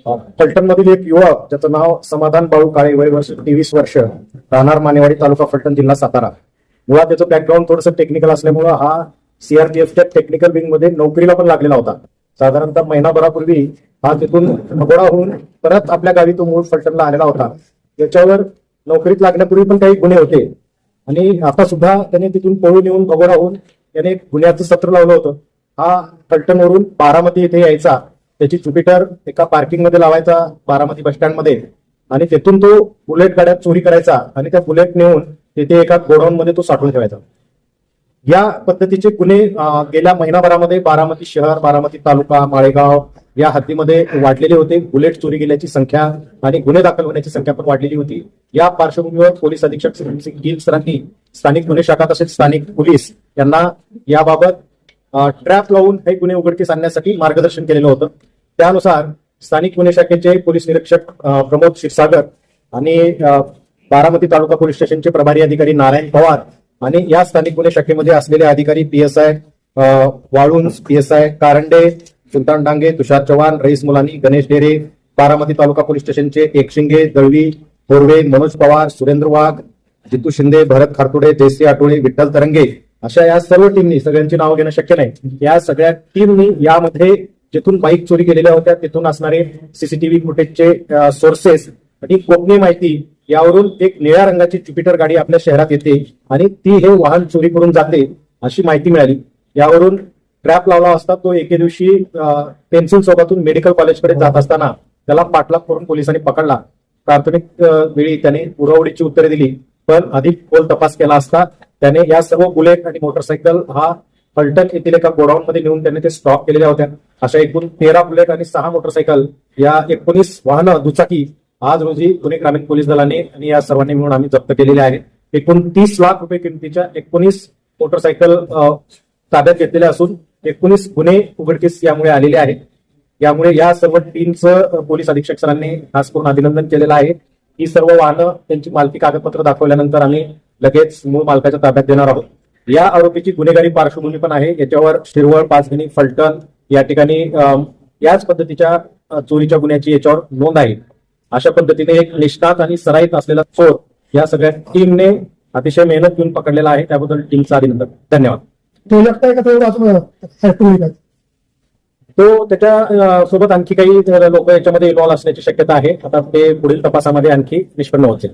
फलटण मधील एक युवक ज्याचं नाव समाधान बाळू काळे, वय वर्ष 23 वर्ष, राहणार मानेवाडी, तालुका फलटण, जिल्हा सातारा. मुळात त्याचं बॅकग्राऊंड थोडंसं टेक्निकल असल्यामुळं हा सीआरपीएफच्या टेक्निकल विंग मध्ये नोकरीला पण लागलेला होता. साधारणतः महिनाभरापूर्वी हा तिथून भगोडा होऊन परत आपल्या गावी तो मूळ फलटणला आलेला होता. त्याच्यावर नोकरीत लागण्यापूर्वी पण काही गुन्हे होते आणि आता सुद्धा त्याने तिथून पळून येऊन भगोडा होऊन त्याने गुन्ह्याचं सत्र लावलं होतं. हा फलटणवरून बारामती येथे यायचा, त्याची ज्युपिटर एका पार्किंग मध्ये लावायचा बारामती बस स्टँड मध्ये, आणि तिथून तो बुलेट गाड्यात चोरी करायचा आणि त्या बुलेट नेऊन तिथे एका गोडाऊन मध्ये तो साठवून ठेवायचा. या पद्धतीचे गुन्हे गेल्या महिनाभरामध्ये बारामती शहर, बारामती तालुका, माळेगाव या हद्दीमध्ये वाढलेले होते. बुलेट चोरी गेल्याची संख्या आणि गुन्हे दाखल होण्याची संख्या पण वाढलेली होती. या पार्श्वभूमीवर पोलीस अधीक्षक सिंग गिल सरांनी स्थानिक गुन्हे शाखा तसेच स्थानिक पोलीस यांना याबाबत ट्रॅप लावून हे गुन्हे उघडकीस आणण्यासाठी मार्गदर्शन केलेलं होतं. त्यानुसार स्थानिक गुन्हे शाखेचे पोलीस निरीक्षक प्रमोद क्षीरसागर आणि बारामती तालुका पोलीस स्टेशनचे प्रभारी अधिकारी नारायण पवार आणि या स्थानिक गुन्हे शाखेमध्ये असलेले अधिकारी PSI वाळुंज, PSI कारंडे, सुलतान डांगे, तुषार चव्हाण, रईस मुलानी, गणेश डेरे, बारामती तालुका पोलीस स्टेशनचे एकशिंगे, दळवी, थोरवे, मनोज पवार, सुरेंद्र वाघ, जितू शिंदे, भरत खारतुडे, जयश्री आठवडे, विठ्ठल तरंगे अशा या सर्व टीमनी, सगळ्यांची नावं घेणं शक्य नाही, या सगळ्या टीमनी यामध्ये जिथून बाईक चोरी केलेल्या होत्या तिथून असणारे सीसीटीव्ही फुटेजचे सोर्सेस आणि गोपनीय माहिती यावरून एक निळ्या रंगाची ज्युपिटर गाडी आपल्या शहरात येते आणि ती हे वाहन चोरी करून जाते अशी माहिती मिळाली. यावरून ट्रॅप लावला असता तो एके दिवशी पेन्सिल सोबतून मेडिकल कॉलेजकडे जात असताना त्याला पाठलाग करून पोलिसांनी पकडला. प्राथमिक वेळी त्याने उडवाउडीची उत्तरे दिली, पण अधिक खोल तपास केला असता त्याने या सर्व बुलेट आणि मोटरसायकल हा फलटण येथील एका गोडाऊन मध्ये नेऊन त्याने ते स्टॉक केलेल्या होत्या. अशा एकूण 13 बुलेट आणि 6 मोटरसायकल या 19 वाहनं दुचाकी आज रोजी पुणे ग्रामीण पोलीस दलाने आणि या सर्वांनी मिळून आम्ही जप्त केलेले आहे. एकूण 30 लाख रुपये किमतीच्या 19 मोटरसायकल ताब्यात घेतलेल्या असून 19 गुन्हे उघडकीस यामुळे आलेले आहेत. यामुळे या सर्व टीमचं पोलीस अधीक्षक सरांनी खास करून अभिनंदन केलेलं आहे. ही सर्व वाहनं त्यांची मालकी कागदपत्र दाखवल्यानंतर आम्ही लगेच मूळ मालकाच्या ताब्यात देणार आहोत. या आरोपीची गुन्हेगारी पार्श्वभूमी पण आहे. याच्यावर शिरवळ, पाचगणी, फलटण या ठिकाणी याच पद्धतीच्या चोरीच्या गुन्ह्याची याच्यावर नोंद आहे. अशा पद्धतीने एक निष्णात आणि सराईत असलेला चोर या सगळ्या टीमने अतिशय मेहनत घेऊन पकडलेला आहे. त्याबद्दल टीमचं अभिनंदन. धन्यवाद. तो त्याच्या सोबत आणखी काही लोक याच्यामध्ये इन्व्हॉल्व असण्याची शक्यता आहे. आता ते पुढील तपासामध्ये आणखी निष्पन्न होतील.